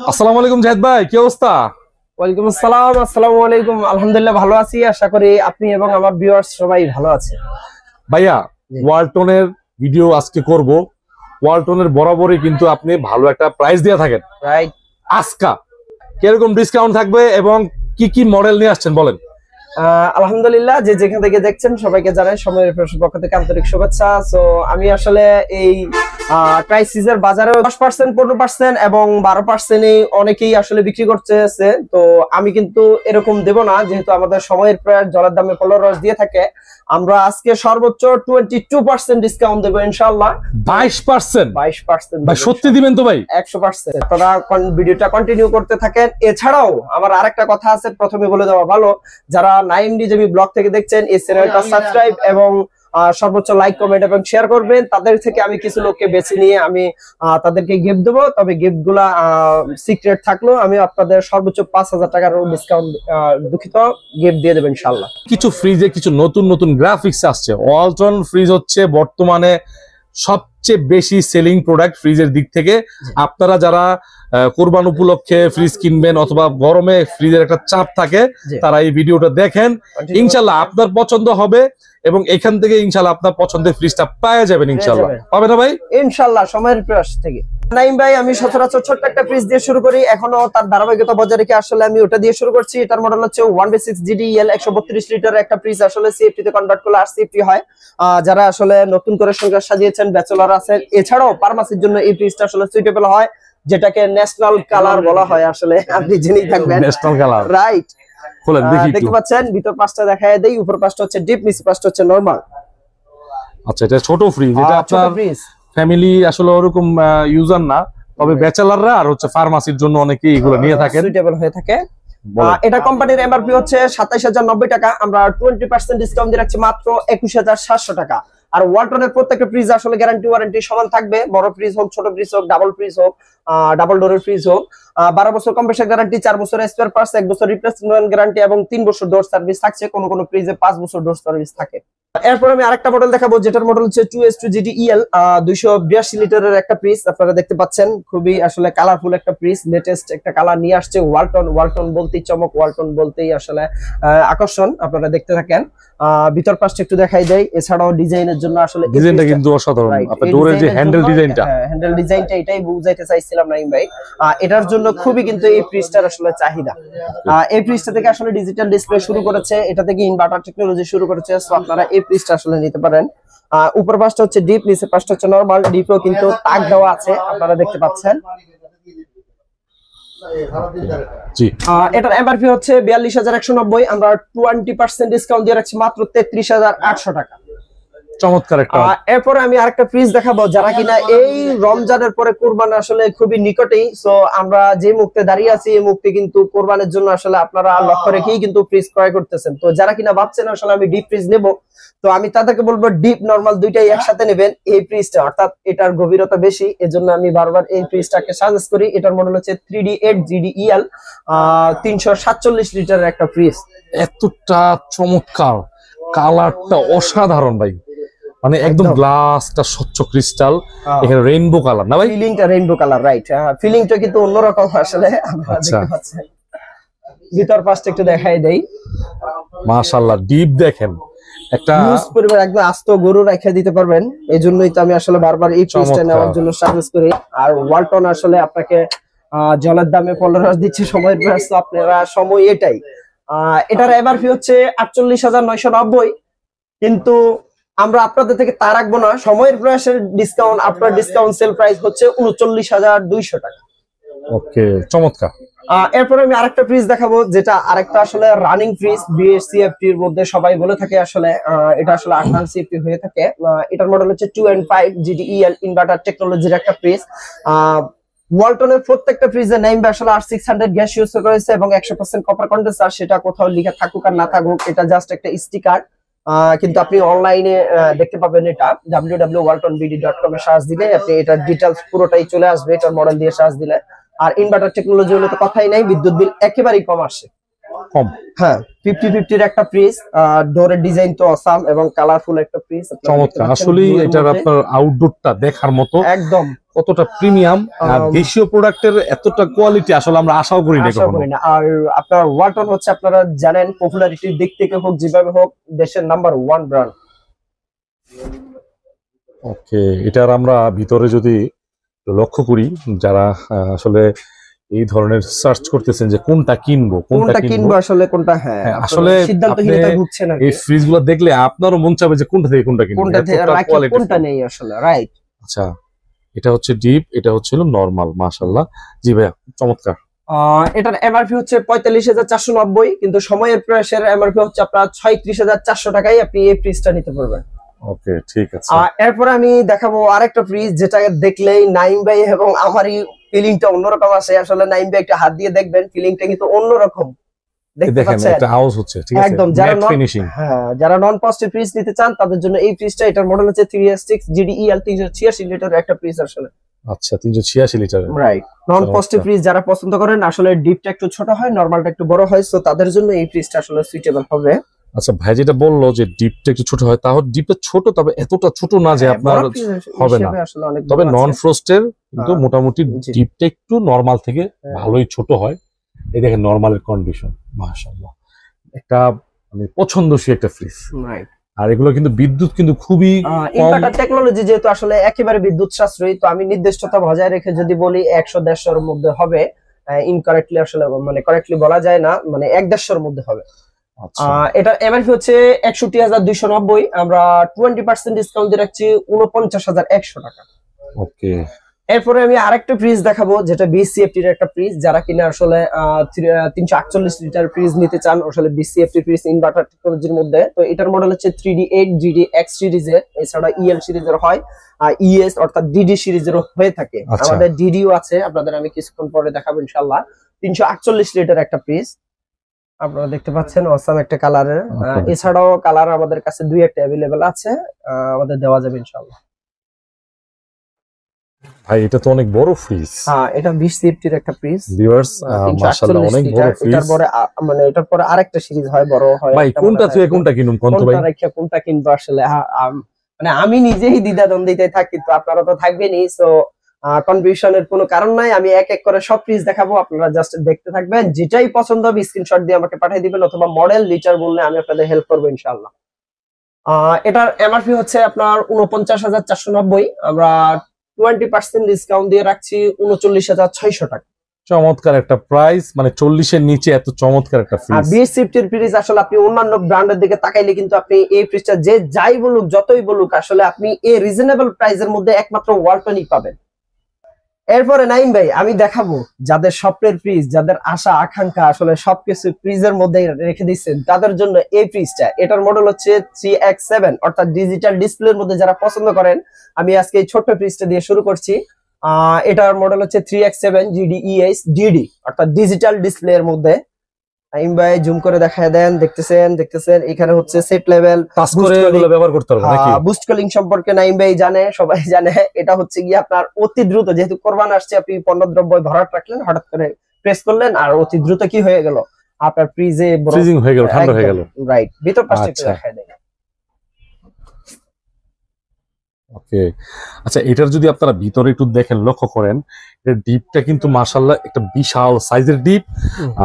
আসসালামু আলাইকুম জাহিদ ভাই, কি অবস্থা? ওয়ালাইকুম আসসালাম। আসসালামু আলাইকুম। আলহামদুলিল্লাহ ভালো আছি, আশা করি আপনি এবং আমার ভিউয়ার্স সবাই ভালো আছে। ভাইয়া, জি। ওয়ালটনের ভিডিও আজকে করব। ওয়ালটনের বরাবরই কিন্তু আপনি ভালো একটা প্রাইস দিয়ে থাকেন। রাইট। আজকা কিরকম ডিসকাউন্ট থাকবে এবং কি কি মডেল নিয়ে আসছেন বলেন। আলহামদুলিল্লাহ, যে যেখান থেকে দেখছেন সবাইকে জানাই সময়ের পক্ষ থেকে আন্তরিক শুভেচ্ছা। সো আমি আসলে এই ক্রাইসিসের বাজারে 10%, 15% এবং 12% অনেকেই আসলে বিক্রি করতেছে। তো আমি কিন্তু এরকম দেব না, যেহেতু আমাদের সময়ের প্রায় জলের দামে ফলের রস দিয়ে থাকে। আমরা আজকে সর্বোচ্চ 22% ডিসকাউন্ট দেবো ইনশাআল্লাহ। 22%? 22% ভাই সত্যি দিবেন তো ভাই? 100%। আপনারা ভিডিওটা কন্টিনিউ করতে থাকেন। এছাড়াও আমার আরেকটা কথা আছে, প্রথমে বলে দেওয়া ভালো, যারা নাইমডিজেবি ব্লগ থেকে দেখছেন এই চ্যানেলটা সাবস্ক্রাইব এবং সর্বোচ্চ লাইক, কমেন্ট এবং শেয়ার করবেন। তাদের থেকে আমি কিছু লোককে বেছে নিয়ে আমি তাদেরকে গিফট দেবো। তবে গিফট গুলা সিক্রেট থাকলো, আমি আপনাদের সর্বোচ্চ 5,000 টাকার ডিসকাউন্ট দুঃখিত গিফট দিয়ে দেবেন ইনশাআল্লাহ। কিছু ফ্রিজে কিছু নতুন নতুন গ্রাফিক্স আসছে। ওয়ালটন ফ্রিজ হচ্ছে বর্তমানে সবচেয়ে বেশি সেলিং প্রোডাক্ট ফ্রিজের দিক থেকে। আপনারা যারা কোরবান উপলক্ষে ফ্রিজ কিনবেন অথবা গরমে ফ্রিজের একটা চাপ থাকে, তারা এই ভিডিওটা দেখেন। ইনশাল্লাহ আপনার পছন্দ হবে এবং এখান থেকে ইনশাল্লাহ আপনার পছন্দের ফ্রিজটা পাওয়া যাবেন। ইনশাল্লাহ পাবে না ভাই? ইনশাল্লাহ সময়ের প্রয়াস থেকে। নাইম ভাই, আমি সচরাচর ছোট্ট একটা ফ্রিজ দিয়ে শুরু করি, এখনো তার ধারাবাহিকতা বজায় রেখে আসলে আমি ওটা দিয়ে শুরু করছি। এটার মডেল হচ্ছে 1/6 GDEL 132 লিটারের একটা ফ্রিজ। আসলে সিএফটি তে কনভার্ট করলে আরসিএফটি হয়। যারা আসলে নতুন করে সংসার সাজিয়েছেন, ব্যাচেলর আছেন, এছাড়াও ফার্মাসির জন্য এই ফ্রিজটা আসলে সুইটেবল হয়, যেটাকে ন্যাশনাল কালার বলা হয়। আসলে আপনি জেনেই থাকবেন ন্যাশনাল কালার, রাইট? খুলেন দেখি। দেখতে পাচ্ছেন ভিতর পাশটা দেখায় দেই। উপর পাশটা হচ্ছে ডিপ, নিচ পাশটা হচ্ছে নরমাল। আচ্ছা, এটা ছোট ফ্রিজ, এটা আপনার ফ্যামিলি আসলে ওরকম ইউজার না, তবে ব্যাচেলাররা আর হচ্ছে ফার্মাসির জন্য অনেকেই এগুলো নিয়ে থাকেন, সুইটেবল হয়ে থাকে। এটা কোম্পানির এমআরপি হচ্ছে 27,090 টাকা। আমরা 20% ডিসকাউন্ট দিয়ে রাখছি মাত্র 21,700 টাকা। আর ওয়ালটনের প্রত্যেকটা ফ্রিজ আসলে গ্যারান্টি ওয়ারেন্টি সমান থাকবে। বড় ফ্রিজ হোক, ছোট ফ্রিজ হোক, ডাবল ফ্রিজ হোক, ডাবল ডোরের ফ্রিজ হোক। 12 বছর কম্প্রেসার গ্যারান্টি, 4 বছর স্পেয়ার পার্টস, 1 বছর রিপ্লেসমেন্ট গ্যারান্টি এবং 3 বছর ডোর সার্ভিস থাকছে। কোন কোন ফ্রিজে 5 বছর ডোর সার্ভিস থাকে। এরপর আমি আরেকটা মডেল দেখাবো, যেটার মডেল হচ্ছে 2S2 GDEL 282 লিটারের একটা ফ্রিজ। আপনারা দেখতে পাচ্ছেন খুবই আসলে কালারফুল একটা ফ্রিজ, লেটেস্ট একটা কালার নিয়ে আসছে ওয়ালটন। ওয়ালটন বলতেই চমক, ওয়ালটন বলতেই আসলে আকর্ষণ। আপনারা দেখতে থাকেন। ভিতর পাশটা একটু দেখাই দেয়। এছাড়াও ডিজাইনের জন্য আসলে ডিজাইনটা কিন্তু অসাধারণ। আপনার ডোরের যে হ্যান্ডেল ডিজাইনটা, হ্যান্ডেল ডিজাইনটা এটাই বুঝাইতে চাইছিলাম নাইম ভাই। এটার জন্য খুবই কিন্তু এই ফ্রিজটার আসলে চাহিদা। এই ফ্রিজটা থেকে আসলে ডিজিটাল ডিসপ্লে শুরু করেছে, এটা থেকে ইনভার্টার টেকনোলজি শুরু করেছে। সো আপনারা এই ফ্রিজটা আসলে নিতে পারেন। উপর পাশটা হচ্ছে ডিপ, নিচের পাশটা হচ্ছে নরমাল। ডিপেও কিন্তু তাক দেওয়া আছে, আপনারা দেখতে পাচ্ছেন। এটার এমআরপি হচ্ছে 42,190। আমরা 20% ডিসকাউন্ট দিয়ে রাখছি মাত্র 33,800 টাকা। চমৎকার একটা। এরপর আমি আরেকটা ফ্রিজ দেখাবো, যারা কিনা এই রমজানের পরে কুরবান আসলে খুবই নিকটেই। সো আমরা যে মুহূর্তে দাঁড়িয়ে আছি, এই মুহূর্তে কিন্তু কুরবানের জন্য আসলে আপনারা লক্ষ্য রেখেই কিন্তু ফ্রিজ ক্রয় করতেছেন। তো যারা কিনা ভাবছেন আসলে আমি ডিপ ফ্রিজ নেব, তো আমি তাদেরকে বলবো ডিপ নরমাল দুইটাই একসাথে নেবেন। এই ফ্রিজটা অর্থাৎ এটার গভীরতা বেশি, এজন্য আমি বারবার এই ফ্রিজটাকে সাজেস্ট করি। এটার মডেল হচ্ছে 3D8 GDEL 347 লিটারের একটা ফ্রিজ। এতটা চমৎকার, কালারটা অসাধারণ ভাই, মানে একদম গ্লাসটা স্বচ্ছ ক্রিস্টাল, এখানে রেইনবো কালার না ভাই? ফিলিংটা রেইনবো কালার, রাইট? ফিলিংটা কিন্তু অন্যরকম আসলে আপনারা দেখতে পাচ্ছেন। ভিতর পাশটা একটু দেখাই দেই। মাশাআল্লাহ, ডিপ দেখেন, একটা ইউজ পরিমাণ একদম আস্ত গরু রেখে দিতে পারবেন। এইজন্যই তো আমি আসলে বারবার এই ফ্রিজটা নেওয়ার জন্য সাজেস্ট করি। আর ওয়ালটন আসলে আপনাকে জলের দামে ফলের রস দিচ্ছে, সময়ের প্রয়াস, তো আপনারা সময় এটাই। এটার এমআরপি হচ্ছে 48,990, কিন্তু আমরা আপনাদের থেকে তা রাখবো না। সময়ের প্রয়াসের ডিসকাউন্ট, আপনার ডিসকাউন্ট সেল প্রাইস হচ্ছে 39,200 টাকা। ওকে, চমৎকার। এরপরে আমি আরেকটা ফ্রিজ দেখাবো, যেটা আরেকটা আসলে রানিং ফ্রিজ। বিএসসিএফটি এর মধ্যে সবাই বলে থাকে আসলে এটা আসলে 18 সিএফটি হয়ে থাকে। এটার মডেল হচ্ছে 2.5 GDEL ইনভার্টার টেকনোলজির একটা ফ্রিজ। ওয়ালটনের প্রত্যেকটা ফ্রিজে নেম আসলে R600 গ্যাস ইউজ করেছে এবং 100% কপার কন্ডেন্সার। সেটা কোথাও লেখা থাকুক আর না থাকুক, এটা জাস্ট একটা স্টিকার। কিন্তু আপনি অনলাইনে দেখতে পাবেন, এটা www.waltonbd.com এ সার্চ দিলে আপনি এটার ডিটেইলস পুরোটাই চলে আসবে, এটার মডেল দিয়ে সার্চ দিলে। আর ইনভার্টার টেকনোলজি হলে তো কথাই নাই, বিদ্যুৎ বিল একেবারেই কম আসে। কম। হ্যাঁ 50-50 একটা ফ্রিজ, ডোরের ডিজাইন তো অসাম এবং কালারফুল একটা ফ্রিজ, চমৎকার। আসলেই এটার আপনার আউটডোরটা দেখার মতো, একদম কতটা প্রিমিয়াম আর দেশীয় প্রোডাক্টের এতটা কোয়ালিটি আসলে আমরা আশাও করি না কখনো। আর আপনার ওয়ালটন হচ্ছে আপনারা জানেন পপুলারিটির দিক থেকে হোক যেভাবে হোক দেশের নাম্বার 1 ব্র্যান্ড। ওকে, এটার আমরা ভিতরে যদি লক্ষ্য করি, যারা আসলে এই ধরনের সার্চ করতেছেন যে কোনটা কিনবো আসলে কোনটা, হ্যাঁ আসলে সিদ্ধান্তহীনতা ভুগছেন আর এই ফ্রিজগুলো দেখলে আপনারও মন চাবে যে কোনটা থেকে কোনটা কিনবো, কোনটা নেই আসলে, রাইট। আচ্ছা, এটা হচ্ছে ডিপ, এটা হচ্ছে নরমাল। মাশাআল্লাহ, জি ভাইয়া চমৎকার। এটার এমআরপি হচ্ছে 45,490, কিন্তু সময়ের প্রয়াসের এমআরপি হচ্ছে আপনার 36,400 টাকায় আপনি এই ফ্রিজটা নিতে পারবেন। ওকে, ঠিক আছে। এরপর আমি দেখাবো আরেকটা ফ্রিজ, যেটা দেখলেই নাইম ভাই এবং আমারই ফিলিংটা অন্যরকম আসে। আসলে নাইম ভাই একটা হাত দিয়ে দেখবেন, ফিলিংটা কিন্তু অন্যরকম। দেখেন একটা আওয়াজ হচ্ছে, ঠিক আছে, একদম। যারা নন পজিটিভ ফ্রিজ নিতে চান তাদের জন্য এই ফ্রিজটা, এটার মডেল হচ্ছে 3S6 GDEL 386 লিটারের একটা ফ্রিজ আসলে। আচ্ছা, 386 লিটার, রাইট। নন পজিটিভ ফ্রিজ যারা পছন্দ করেন, আসলে ডিপটা একটু ছোট হয়, নরমালটা একটু বড় হয়, সো তাদের জন্য এই ফ্রিজটা আসলে সুইটেবল হবে। আচ্ছা, ভাই যেটা বললো যে ডিপটা একটু ছোট হয়, তাহলে ডিপটা ছোট, তবে এতটা ছোট না যে আপনার হবে না। তবে নন ফ্রস্টের কিন্তু মোটামুটি ডিপটা একটু নরমাল থেকে ভালোই ছোট হয়। এই দেখেন নরমালের কন্ডিশন, মাশাআল্লাহ, একটা মানে পছন্দসই একটা ফ্রিজ। রাইট। আর এগুলো কিন্তু বিদ্যুৎ কিন্তু খুবই ইনভার্টার টেকনোলজি, যেহেতু আসলে একেবারে বিদ্যুৎ সাশ্রয়ী, তো আমি নির্দিষ্টতা বজায় রেখে যদি বলি 100-150 মধ্যে হবে। ইনকারেক্টলি আসলে মানে কারেক্টলি বলা যায় না, মানে 1-150 মধ্যে হবে। এটা এমআরপি হচ্ছে 61,290, আমরা 20% ডিসকাউন্ট দিয়ে রাখছি 49,100 টাকা। ওকে, এরপরে আমি আরেকটা ফ্রিজ দেখাবো, যেটা BCFT এর একটা ফ্রিজ। যারা কিনা আসলে 348 লিটার ফ্রিজ নিতে চান, আসলে BCFT ফ্রিজ ইনভার্টার টেকনোলজির মধ্যে, তো এটার মডেল হচ্ছে 3D8 GDX সিরিজের, এছাড়া EL সিরিজের হয়, ES অর্থাৎ DD সিরিজেরও হয়ে থাকে। আমাদের DDও আছে, আপনাদের আমি কিছুক্ষণ পরে দেখাবো ইনশাআল্লাহ। 348 লিটার একটা ফ্রিজ আপনারা দেখতে পাচ্ছেন, অসাম একটা কালারের। এছাড়াও কালার আমাদের কাছে 2-1টা अवेलेबल আছে, আমাদের দেওয়া যাবে ইনশাআল্লাহ। ভাই এটা তো অনেক বড় ফ্রিজ। হ্যাঁ, এটা BCFT এর একটা ফ্রিজ ভিউয়ার্স, মাশাআল্লাহ অনেক বড় ফ্রিজ। এটার পরে মানে এটার পরে আরেকটা সিরিজ হয়, বড় হয়। ভাই কোনটা থেকে কোনটা কিনুম কোন তো ভাই? কোনটা কিনবো আসলে, মানে আমি নিজেই দ্বিধাদ্বন্দ্বিতে থাকি, তো আপনারা তো থাকবেনই, সো কনফিউশনের কোনো কারণ নাই। আমি এক এক করে সব ফ্রিজ দেখাবো, আপনারা জাস্ট দেখতে থাকবেন, যেটাই পছন্দ হবে স্ক্রিনশট দিয়ে আমাকে পাঠিয়ে দিবেন, অথবা মডেল লিটার বললে আমি আপনাদের হেল্প করবো ইনশাআল্লাহ। এটার এমআরপি হচ্ছে আপনার 49,490, আমরা 20% ডিসকাউন্ট দিয়ে রাখছি 39,600 টাকা। চমৎকার একটা প্রাইস, মানে 40 এর নিচে এত চমৎকার একটা ফ্রিজ। আর BCFT এর ফ্রিজ আসলে আপনি অন্যান্য ব্র্যান্ডের দিকে তাকাইলে কিন্তু আপনি এই ফ্রিজটা যে যাই বলুক, যতই বলুক, আসলে আপনি এই রিজনেবল প্রাইসের মধ্যে একমাত্র ওয়ালটনই পাবেন। এরপরে নাইম ভাই আমি দেখাবো যাদের স্বপ্নের ফ্রিজ, যাদের আশা আকাঙ্ক্ষা আসলে সবকিছু ফ্রিজের মধ্যে রেখে দিচ্ছেন, তাদের জন্য এই ফ্রিজটা। এটার মডেল হচ্ছে 3X7 অর্থাৎ ডিজিটাল ডিসপ্লের মধ্যে যারা পছন্দ করেন, আমি আজকে এই ছোট্ট ফ্রিজটা দিয়ে শুরু করছি। এটার মডেল হচ্ছে 3X7 GDES DD অর্থাৎ ডিজিটাল ডিসপ্লে এর মধ্যে। নাইম ভাই জুম করে দেখায় দেন, দেখতেছেন এখানে হচ্ছে সেট লেভেল টাচ করে এগুলো ব্যবহার করতে পারবেন নাকি? বুস্ট কুলিং সম্পর্কে নাইম ভাই জানে, সবাই জানে। এটা হচ্ছে গিয়ে আপনার অতি দ্রুত, যেহেতু কোরবান আসছে, আপনি পণ্যদ্রব্য ভরাট রাখলেন, হঠাৎ করে প্রেস করলেন, আর অতি দ্রুত কি হয়ে গেল, আপনার ফ্রিজে ফ্রিজিং হয়ে গেল, ঠান্ডা হয়ে গেল। রাইট, ভিতর পাশে একটু দেখায় দেন। ওকে, আচ্ছা, এটার যদি আপনারা ভিতরে একটু দেখেন, লক্ষ্য করেন, এর ডিপটা কিন্তু মাশাআল্লাহ একটা বিশাল সাইজের ডিপ।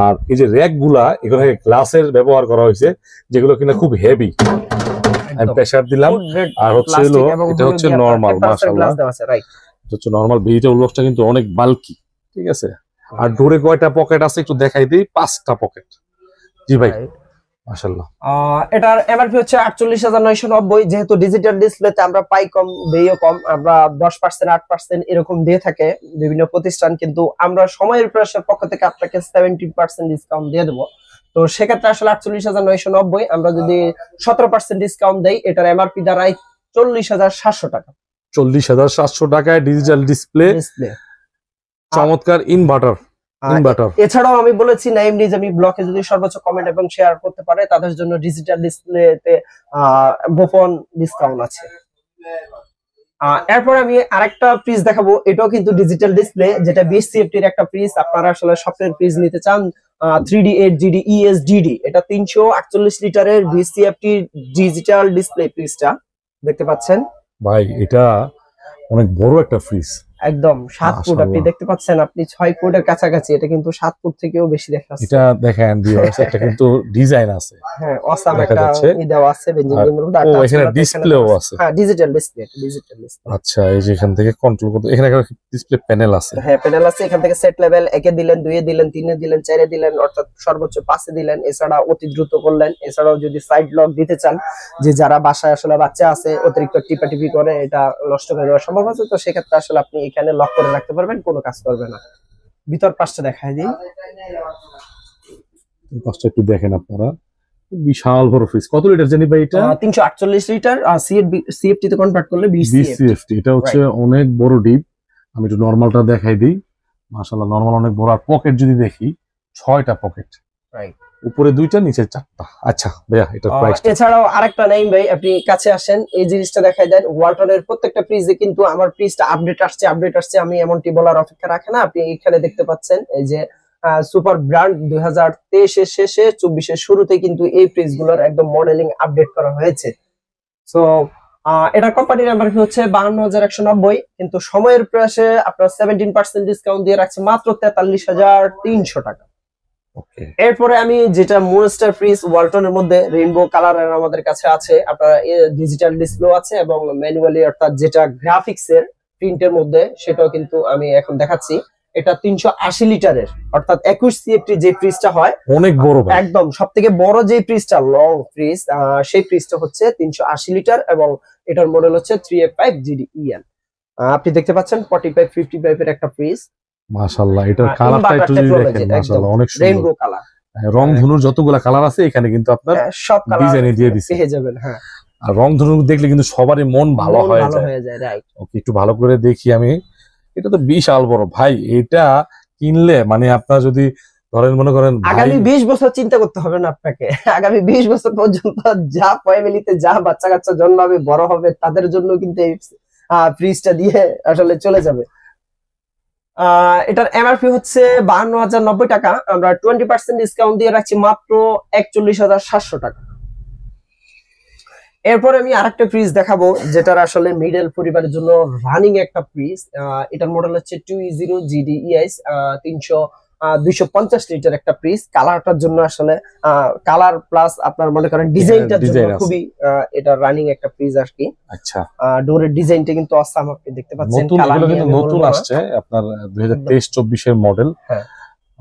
আর এই যে র‍্যাক গুলা, এখানে গ্লাসের ব্যবহার করা হয়েছে, যেগুলো কিনা খুব হেভি। আমি প্রেসার দিলাম, আর হচ্ছে এটা হচ্ছে নরমাল, মাশাআল্লাহ এটা হচ্ছে নরমাল। ভেজিটেবল বক্সটা কিন্তু অনেক বাল্কি, ঠিক আছে। আর ডোরে কয়টা পকেট আছে একটু দেখাই দিই, 5টা পকেট। জি ভাই, মাশাআল্লাহ। এটার এমআরপি হচ্ছে 48,990, যেহেতু ডিজিটাল ডিসপ্লেতে আমরা পাই কম, দেইও কম, আমরা 10% 8% এরকম দিয়ে থাকে বিভিন্ন প্রতিষ্ঠান, কিন্তু আমরা সময়ের প্রয়াসের পক্ষ থেকে আপনাকে 70% ডিসকাউন্ট দিয়ে দেবো। তো সেক্ষেত্রে আসলে 48,990, আমরা যদি 17% ডিসকাউন্ট দেই, এটার এমআরপি দাঁড়ায় 40,700 টাকা। 40,700 টাকায় ডিজিটাল ডিসপ্লে, চমৎকার ইনভার্টার। এছাড়াও আমি বলেছি নাইম নিজ আমি ব্লকে যদি সর্বোচ্চ কমেন্ট এবং শেয়ার করতে পারে, তাদের জন্য ডিজিটাল ডিসপ্লেতে গোপন ডিসকাউন্ট আছে। এরপর আমি আরেকটা ফ্রিজ দেখাবো, এটাও কিন্তু ডিজিটাল ডিসপ্লে, যেটা BCFT এর একটা ফ্রিজ। আপনারা আসলে স্বপ্নের ফ্রিজ নিতে চান, 3D8GD ESDD, এটা 348 লিটারের VCFT ডিজিটাল ডিসপ্লে ফ্রিজটা দেখতে পাচ্ছেন ভাই। এটা অনেক বড় একটা ফ্রিজ, একদম 7 ফুট। আপনি মাশাআল্লাহ। দেখতে পাচ্ছেন, আপনি 6 ফুটের কাছাকাছি, এটা কিন্তু 7 ফুট থেকেও বেশি দেখা যাচ্ছে। এটা দেখেন ভিউয়ার্স, এটা কিন্তু ডিজাইন আছে, হ্যাঁ অসাম দেখা একটা যাচ্ছে। দেওয়া আছে বেঞ্জিন রুম। ও এখানে ডিসপ্লেও আছে। হ্যাঁ ডিজিটাল ডিসপ্লে, ডিজিটাল ডিসপ্লে। আচ্ছা, এই যে এখান থেকে কন্ট্রোল করতে এখানে একটা ডিসপ্লে প্যানেল আছে। হ্যাঁ প্যানেল আছে, এখান থেকে সেট লেভেল 1 এ দিলেন, 2 এ দিলেন, 3 এ দিলেন, 4 এ দিলেন, অর্থাৎ সর্বোচ্চ 5 এ দিলেন। এছাড়া অতি দ্রুত করলেন। এছাড়াও যদি সাইড লক দিতে চান, যে যারা বাসায় আসলে বাচ্চা আছে অতিরিক্ত টিপাটিপি করে এটা নষ্ট করে দেওয়ার সম্ভব আছে, তো সেক্ষেত্রে আসলে আপনি এখানে লক করে রাখতে পারবেন, কোনো কাজ করবে না। ভিতর পাশটা দেখায় দিই, পাঁচটা একটু দেখেন আপনারা, বিশাল বড় ফ্রিজ। কত লিটার জানি ভাই এটা? 348 লিটার। সিএফটি তে কনভার্ট করলে 20 বিসিএফটি। এটা হচ্ছে অনেক বড় ডিপ। আমি একটু নরমালটা দেখাই দিই। মাশাআল্লাহ, নরমাল অনেক বড়। আর পকেট যদি দেখি, 6টা পকেট, রাইট। উপরে 2টা, নিচে 4টা। আচ্ছা ভাইয়া, এটা প্রাইস? এছাড়াও আরেকটা নেই ভাই, আপনি কাছে আসেন, এই জিনিসটা দেখাই দেন। ওয়ালটনের প্রত্যেকটা ফ্রিজে কিন্তু আমার ফ্রিজটা আপডেট আসছে, আমি এমনটি বলার অপেক্ষা রাখে না। আপনি এখানে দেখতে পাচ্ছেন এই যে সুপার ব্র্যান্ড 2023 এর শেষে 24 এর শুরুতে কিন্তু এই ফ্রিজগুলোর একদম মডেলিং আপডেট করা হয়েছে। সো এটা কোম্পানির এমআরপি হচ্ছে 52,190, কিন্তু সময়ের প্রয়াসে আপনার 17% ডিসকাউন্ট দিয়ে রাখছে মাত্র 43,300 টাকা। ওকে। এরপরে আমি যেটা মনস্টার ফ্রিজ ওয়ালটনের মধ্যে রেইনবো কালারের আমাদের কাছে আছে, আপনার ডিজিটাল ডিসপ্লে আছে এবং ম্যানুয়ালি অর্থাৎ যেটা গ্রাফিক্স এর প্রিন্টের মধ্যে, সেটাও কিন্তু আমি এখন দেখাচ্ছি। এটা 380 লিটারের, অর্থাৎ 21 সিএফটি যে ফ্রিজটা হয়, অনেক বড় ভাই। একদম সবথেকে বড় যে ফ্রিজটা, লং ফ্রিজ, সেই ফ্রিজটা হচ্ছে 380 লিটার এবং এটার মডেল হচ্ছে 385GDEN। আপনি দেখতে পাচ্ছেন 45 55 এর একটা ফ্রিজ। মাশাআল্লাহ, এটার কালারটা একটু যদি দেখেন, মাশাআল্লাহ অনেক সুন্দর। রেইনবো কালার, রংধনুর যতগুলা কালার আছে এখানে কিন্তু আপনার সব কালার ডিজাইনে দিয়ে দিছে। পেয়ে যাবেন। হ্যাঁ, আর রংধনু দেখলে কিন্তু সবারই মন ভালো হয়ে যায়। রাইট। ওকে, একটু ভালো করে দেখি আমি। এটা তো বিশাল বড় ভাই। এটা কিনলে মানে আপনার যদি ধরেন মনে করেন আগামী 20 বছর চিন্তা করতে হবে না আপনাকে। আগামী 20 বছর পর্যন্ত যা ফ্যামিলিতে যা বাচ্চা কাচ্চা জন্মাবে, বড় হবে, তাদের জন্য কিন্তু এই ফ্রিজটা দিয়ে আসলে চলে যাবে। এটার এমআরপি হচ্ছে 52,090 টাকা। আমরা 20% ডিসকাউন্ট দিয়ে রাখছি মাত্র 41,700 টাকা। এরপর আমি আরেকটা ফ্রিজ দেখাবো, যেটার আসলে মিডল পরিবারের জন্য রানিং একটা ফ্রিজ। এটার মডেল হচ্ছে 220GDES 250 লিটার একটা ফ্রিজ। কালারটার জন্য আসলে কালার প্লাস আপনার মনে করেন ডিজাইনটার জন্য খুবই এটা রানিং একটা ফ্রিজ আর কি। আচ্ছা, ডোরের ডিজাইনটা কিন্তু অসাম, আপনি দেখতে পাচ্ছেন। এগুলো কিন্তু নতুন আসছে আপনার 2023-24 এর মডেল। হ্যাঁ,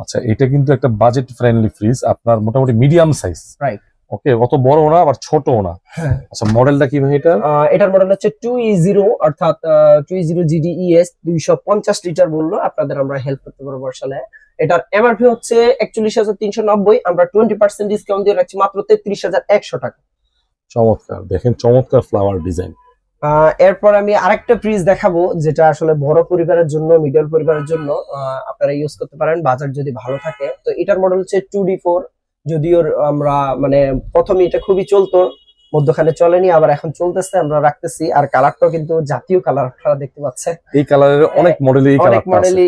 আচ্ছা, এটা কিন্তু একটা বাজেট ফ্রেন্ডলি ফ্রিজ, আপনার মোটামুটি মিডিয়াম সাইজ। রাইট। ওকে, অত বড় না আবার ছোটও না। আচ্ছা, মডেলটা কি ভাই এটা? এটার মডেল হচ্ছে 2E0, অর্থাৎ 20GDES 250 লিটার বললো। আপনাদের আমরা হেল্প করতে পারবো আসলে। এটার এমআরপি হচ্ছে 41,390, আমরা 20% ডিসকাউন্ট দিয়ে রাখছি মাত্র 33,100 টাকা। চমৎকার, দেখেন চমৎকার ফ্লাওয়ার ডিজাইন। এরপর আমি আরেকটা ফ্রিজ দেখাবো, যেটা আসলে বড় পরিবারের জন্য, মিডল পরিবারের জন্য আপনারা ইউজ করতে পারেন, বাজার যদি ভালো থাকে। তো এটার মডেল হচ্ছে 2D4। যদিও আমরা মানে প্রথমে এটা খুবই চলতো, মধ্যখানে চলেনি, আবার এখন চলতেছে, আমরা রাখতেছি। আর কালারটাও কিন্তু জাতীয় কালার, আপনারা দেখতে পাচ্ছেন। এই কালারের অনেক মডেলে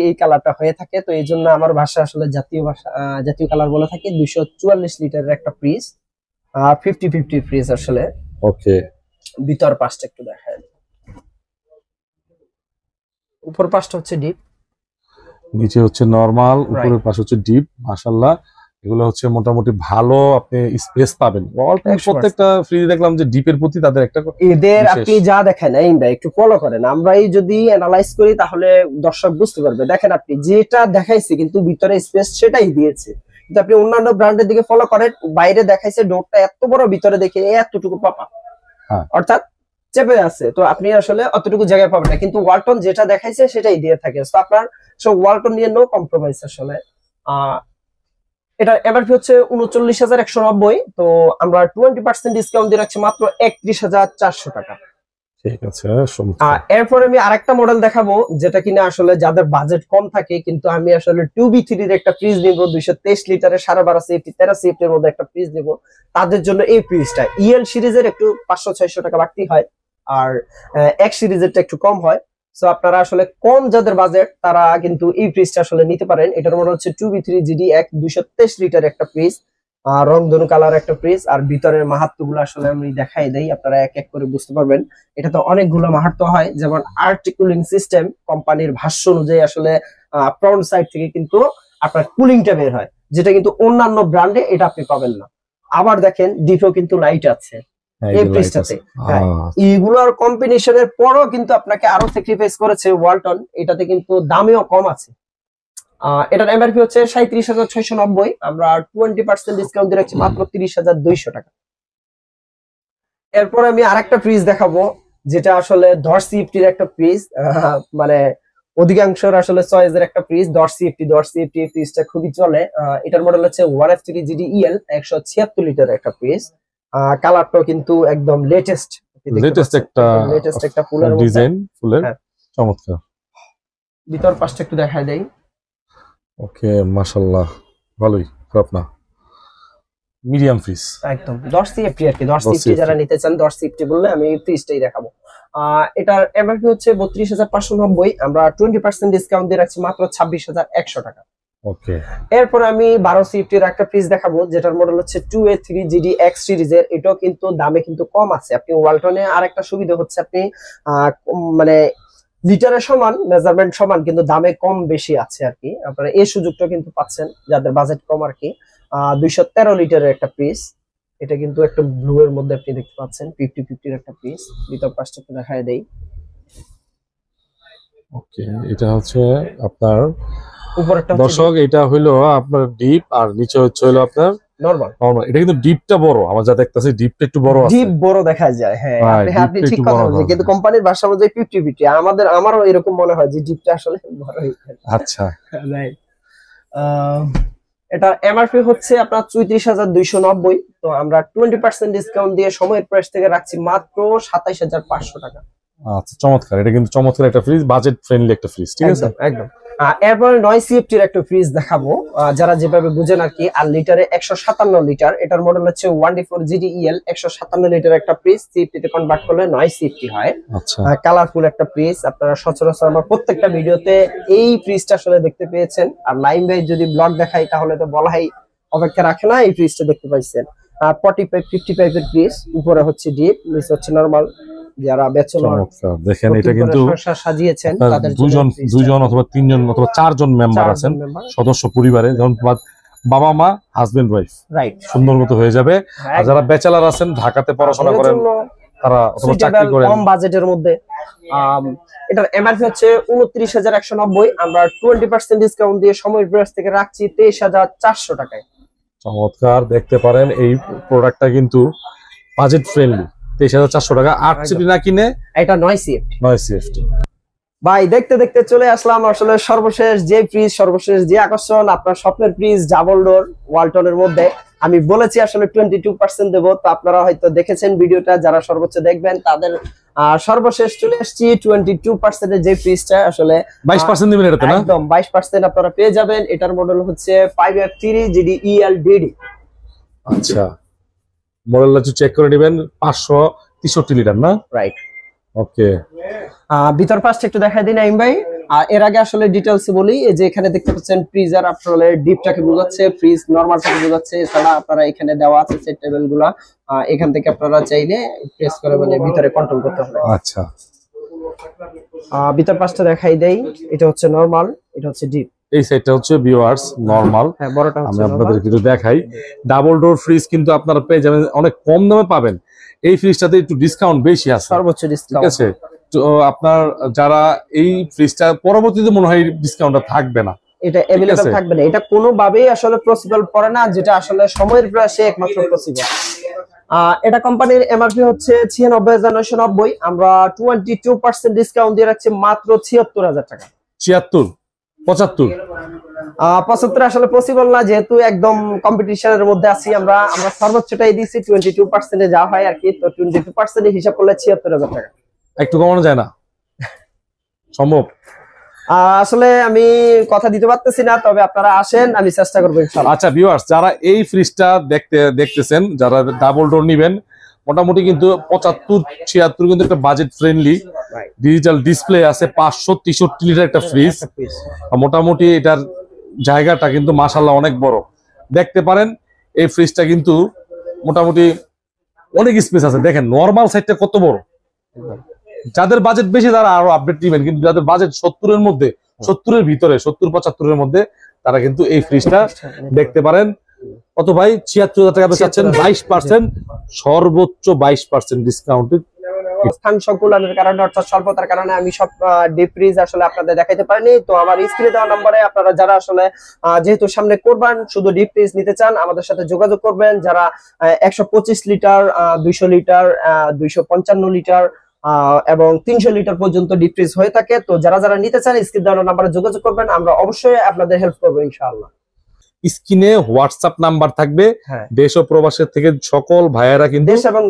এই কালারটা হয়ে থাকে, তো এই জন্য আমার ভাষা আসলে জাতীয় কালার বলে থাকি। 244 লিটারের একটা ফ্রিজ, 50-50 ফ্রিজ আসলে। ওকে, ভিতর পাশটা একটু দেখায়। উপর পাশটা হচ্ছে ডিপ, নিচে হচ্ছে নরমাল, উপরের পাশ হচ্ছে ডিপ। মাশাআল্লাহ, এগুলো হচ্ছে মোটামুটি ভালো, আপনি স্পেস পাবেন। প্রত্যেকটা ফ্রিজ দেখলাম যে ডিপের প্রতি তাদের একটা এদের আপনি যা দেখেন একটু ফলো করেন, আমরা যদি অ্যানালাইজ করি তাহলে দর্শক বুঝতে পারবে। দেখেন আপনি যেটা দেখাইছে কিন্তু ভিতরে স্পেস সেটাই দিয়েছে, কিন্তু আপনি অন্যান্য ব্র্যান্ডের দিকে ফলো করেন, বাইরে দেখাইছে ডোরটা এত বড়, ভিতরে দেখে এতটুকু পাপা, অর্থাৎ চেপে আছে। তো আপনি আসলে অতটুকু জায়গায় পাবেন না, কিন্তু ওয়ালটন যেটা দেখাইছে সেটাই দিয়ে থাকে। তো আপনার সব ওয়ালটন নিয়ে নো কম্প্রোমাইজ আসলে। এটার এমআরপি হচ্ছে 39,190, তো আমরা 20% ডিসকাউন্ট দিয়ে রাখছি মাত্র 31,400 টাকা। ঠিক আছে। এরপর আমি আরেকটা মডেল দেখাবো, যেটা কিনা আসলে যাদের বাজেট কম থাকে, কিন্তু আমি আসলে 2B3 এর একটা ফ্রিজ নিব, 223 লিটারের 12.5 সিএফটি 13 সিএফটি এর মধ্যে একটা ফ্রিজ নিব, তাদের জন্য এই ফ্রিজটা। ইএল সিরিজের একটু 500-600 টাকা বাড়তি হয়, আর এক সিরিজেরটা একটু কম হয়। সো আপনারা আসলে কম যাদের বাজেট তারা কিন্তু এই ফ্রিজটা আসলে নিতে পারেন। এটার মডেল হচ্ছে 2B3GD1 223 লিটার একটা ফ্রিজ, রংধনু কালার একটা ফ্রিজ। আর ভিতরের মাহাত্ম্যগুলো আসলে আমি দেখাই দেই, আপনারা এক এক করে বুঝতে পারবেন। এটা তো অনেকগুলো মাহাত্ম্য হয়, যেমন আর্টিক কুলিং সিস্টেম, কোম্পানির ভাষ্য অনুযায়ী আসলে ফ্রন্ট সাইড থেকে কিন্তু আপনার কুলিংটা বের হয়, যেটা কিন্তু অন্যান্য ব্র্যান্ডে এটা আপনি পাবেন না। আবার দেখেন ডিপেও কিন্তু লাইট আছে এই ফ্রিজটাতে। এইগুলোর কম্বিনেশনের পরও কিন্তু আপনাকে আরো স্যাক্রিফাইস করেছে ওয়ালটন, এটাতে কিন্তু দামেও কম আছে। এটার এমআরপি হচ্ছে 37,690, আমরা 20% ডিসকাউন্ট দিয়ে রাখছি মাত্র 30,200 টাকা। এরপর আমি আরেকটা ফ্রিজ দেখাবো, যেটা আসলে 10 সিএফটির একটা ফ্রিজ, মানে অধিকাংশের আসলে চয়েসের একটা ফ্রিজ। 10 সিএফটি ফ্রিজটা খুবই চলে। এটার মডেল হচ্ছে 1F3GDEL 176 লিটার একটা ফ্রিজ। কালারটাও কিন্তু একদম লেটেস্ট একটা ফুলের ডিজাইন, ফুলের চমৎকার। ভিতর পাশটা একটু দেখায় দেই। ওকে, মাশাআল্লাহ, ভালোই, খারাপ না, মিডিয়াম ফ্রিজ একদম 10 সিএফটি আর কি। 10 সিএফটি যারা নিতে চান 10 সিএফটি বললে আমি এই ফ্রিজটাই দেখাবো। এটার এমআরপি হচ্ছে 32,590, আমরা 20% ডিসকাউন্ট দিয়ে রাখছি মাত্র 26,100 টাকা। ওকে, এরপর আমি 12 সিএফটির একটা ফ্রিজ দেখাবো, যেটার মডেল হচ্ছে 2A3GDX সিরিজের। এটাও কিন্তু দামে কিন্তু কম আছে। আপনি ওয়ালটনে আরেকটা সুবিধা হচ্ছে আপনি মানে লিটারের সমান, মেজারমেন্ট সমান, কিন্তু দামে কম বেশি আছে আর কি। আপনারা এই সুযোগটা কিন্তু পাচ্ছেন যাদের বাজেট কম আর কি। 213 লিটারের একটা ফ্রিজ, এটা কিন্তু একটা ব্লু এর মধ্যে আপনি দেখতে পাচ্ছেন, 50-50 এর একটা ফ্রিজ। ভিতর পাশটা একটু দেখায় দেই। ওকে, এটা হচ্ছে আপনার উপরেরটা দর্শক, এটা হলো আপনার ডিপ, আর নিচে হচ্ছে আপনার নরমাল। এটা কিন্তু ডিপটা বড়, আমরা যা দেখতেছি ডিপটা একটু বড় আছে, ডিপ বড় দেখা যায়। হ্যাঁ, আপনি ঠিক কথা বলেছেন, কিন্তু কোম্পানির ভাষা অনুযায়ী 50-50। আমারও এরকম মনে হয় যে ডিপটা আসলে বড়। আচ্ছা, রাইট। এটা এমআরপি হচ্ছে আপনার 34,290, তো আমরা 20% ডিসকাউন্ট দিয়ে সময়ের প্রাইস থেকে রাখছি মাত্র 27,500 টাকা। আচ্ছা, চমৎকার, এটা কিন্তু চমৎকার একটা ফ্রিজ, বাজেট ফ্রেন্ডলি একটা ফ্রিজ, ঠিক আছে একদম। এরপরে 9 সিএফটির একটা ফ্রিজ দেখাবো, যারা যেভাবে বুঝেন আর কি। আর লিটারে 157 লিটার, এটার মডেল হচ্ছে 1D4GDEL 157 লিটার একটা ফ্রিজ। সিএফটিতে কনভার্ট করলে 9 সিএফটি হয়। আচ্ছা, কালারফুল একটা ফ্রিজ। আপনারা সচরাচর আমার প্রত্যেকটা ভিডিওতে এই ফ্রিজটা আসলে দেখতে পেয়েছেন। আর লাইম ভাই যদি ব্লগ দেখাই তাহলে তো বলাই অপেক্ষা রাখে না, এই ফ্রিজটা দেখতে পাইছেন। 45-55 এর ফ্রিজ, উপরে হচ্ছে ডিপ, নিচে হচ্ছে নরমাল। যারা ব্যাচেলর দেখেন, এটা কিন্তু সাজিয়েছেন তাদের দুইজন অথবা তিনজন অথবা চারজন মেম্বার আছেন সদস্য পরিবারে, যেমন বাবা মা হাজবেন্ড ওয়াইফ, রাইট, সুন্দর মতো হয়ে যাবে। আর যারা ব্যাচেলর আছেন, ঢাকাতে পড়াশোনা করেন, তারা অথবা চাকরি করেন, কম বাজেটের মধ্যে, এটার এমআরপি হচ্ছে 29,190, আমরা 20% ডিসকাউন্ট দিয়ে সময়ের প্রাইস থেকে রাখছি 23,400 টাকায়। চমৎকার, দেখতে পারেন এই প্রোডাক্টটা কিন্তু বাজেট ফ্রেন্ডলি, 23,400 টাকা। 8 সিএফটি না কিনে এটা 9 সিএফটি। 9 সিএফটি ভাই, দেখতে দেখতে চলে আসলাম আসলে সর্বশেষ যে ফ্রিজ, সর্বশেষ যে আকর্ষণ, আপনার স্বপ্নের ফ্রিজ ডাবল ডোর ওয়ালটনের মধ্যে। আমি বলেছি আসলে 22% দেবো, তো আপনারা হয়তো দেখেছেন ভিডিওটা, যারা সর্বোচ্চ দেখবেন তাদের সর্বশেষ চলে আসছি 22% এর যে ফ্রিজটা আসলে 22% দিবেন এটাতে না? একদম 22% আপনারা পেয়ে যাবেন। এটার মডেল হচ্ছে 5F3GDEL আচ্ছা, মডেলটা একটু চেক করে নেবেন। 563 লিটার না? রাইট। ওকে, ভিতর পাশটা একটু দেখাই দিন আইম ভাই। এর আগে আসলে ডিটেইলসে বলি, এই যে এখানে দেখতে পাচ্ছেন ফ্রিজার আসলে ডিপটাকে বোঝাচ্ছে, ফ্রিজ নরমালটাকে বোঝাচ্ছে। এছাড়া আপনারা এখানে দেওয়া আছে সেট টেবিলগুলো, এখান থেকে আপনারা চাইলে প্রেস করে মানে ভিতরে কন্ট্রোল করতে হবে। আচ্ছা, ভিতর পাশটা দেখাই দেই। এটা হচ্ছে নরমাল, এটা হচ্ছে ডিপ। এই সাইডটা হচ্ছে ভিউয়ার্স নরমাল। হ্যাঁ, বড়টা হচ্ছে আমি আপনাদের একটু দেখাই। ডাবল ডোর ফ্রিজ কিন্তু আপনারা পেয়ে যাবেন অনেক কম দামে পাবেন। এই ফ্রিজটাতে একটু ডিসকাউন্ট বেশি আছে, সর্বোচ্চ ডিসকাউন্ট, ঠিক আছে? তো আপনার যারা এই ফ্রিজটা পরবর্তীতে মনে হয় ডিসকাউন্টটা থাকবে না, এটা अवेलेबल থাকবে না, এটা কোনোভাবেই আসলে পসিবল পড়ে না, যেটা আসলে সময়ের প্রয়াসে একমাত্র পসিবল। এটা কোম্পানির এমআরপি হচ্ছে 96,990, আমরা 22% ডিসকাউন্ট দিয়ে রাখছি মাত্র 76,000 টাকা। 76, 75, 75 আসলে পসিবল না, যেহেতু একদম কম্পিটিশনের মধ্যে আছি আমরা সর্বোচ্চটাই দিয়েছি 22% যা হয় আর কি। তো 22% হিসাব করলে 76,000 টাকা। একটু কমানো যায় না? সম্ভব? আসলে আমি কথা দিতে পারতেছি না, তবে আপনারা আসেন, আমি চেষ্টা করবো ইনশাআল্লাহ। আচ্ছা ভিউয়ার্স, যারা এই ফ্রিজটা দেখতেছেন, যারা ডাবল ডোর নেবেন, মোটামুটি কিন্তু 75-76 কিন্তু একটা বাজেট ফ্রেন্ডলি ডিজিটাল ডিসপ্লে আছে, 563 লিটার একটা ফ্রিজ। মোটামুটি এটার জায়গাটা কিন্তু মাশাআল্লাহ অনেক বড়, দেখতে পারেন। এই ফ্রিজটা কিন্তু মোটামুটি অনেক স্পেস আছে, দেখেন নরমাল সাইজটা কত বড়। যাদের বাজেট বেশি তারা আরো আপডেট নেবেন, কিন্তু যাদের বাজেট 70-এর মধ্যে, 70-এর ভিতরে, 70-75-এর মধ্যে, তারা কিন্তু এই ফ্রিজটা দেখতে পারেন। কত ভাই? 76,000 টাকা চাচ্ছেন, 22%, সর্বোচ্চ 22% ডিসকাউন্টেড। স্থান সংকুলনের কারণে অর্থাৎ স্বল্পতার কারণে আমি সব ডিপ ফ্রিজ আসলে আপনাদের দেখাইতে পারিনি। তো আমার স্ক্রিনে দেওয়া নম্বরে আপনারা যারা আসলে যেহেতু সামনে কোরবান শুধু ডিপ ফ্রিজ নিতে চান আমাদের সাথে যোগাযোগ করবেন। যারা 125 লিটার, 200 লিটার, 255 লিটার এবং 300 লিটার পর্যন্ত ডিপ ফ্রিজ হয়ে থাকে, তো যারা যারা নিতে চান স্ক্রিনে দেওয়া নম্বরে যোগাযোগ করবেন, আমরা অবশ্যই আপনাদের হেল্প করবো ইনশাআল্লাহ। স্ক্রিনে হোয়াটসঅ্যাপ নাম্বার থাকবে, দেশ ও প্রবাসের থেকে সকল ভাইয়েরা কিন্তু, দেশ এবং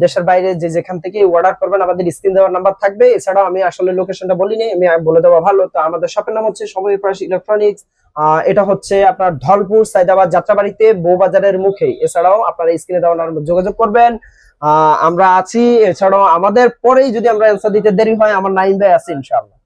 দেশের বাইরে যে যেখান থেকে অর্ডার করবেন আমাদের স্ক্রিন দেওয়ার নাম্বার থাকবে। এছাড়াও আমি আসলে লোকেশনটা বলিনি, আমি বলে দেওয়া ভালো। তো আমাদের শপের নাম হচ্ছে সময় প্রাইস ইলেকট্রনিক্স। এটা হচ্ছে আপনার ধলপুর সাইদাবাদ যাত্রাবাড়িতে বউবাজারের মুখে। এছাড়াও আপনারা স্ক্রিনে দেওয়ার নাম্বার যোগাযোগ করবেন, আমরা আছি। এছাড়াও আমাদের পরেই যদি আমরা অ্যান্সার দিতে দেরি হয় আমার নাইম ভাই আছে ইনশাআল্লাহ।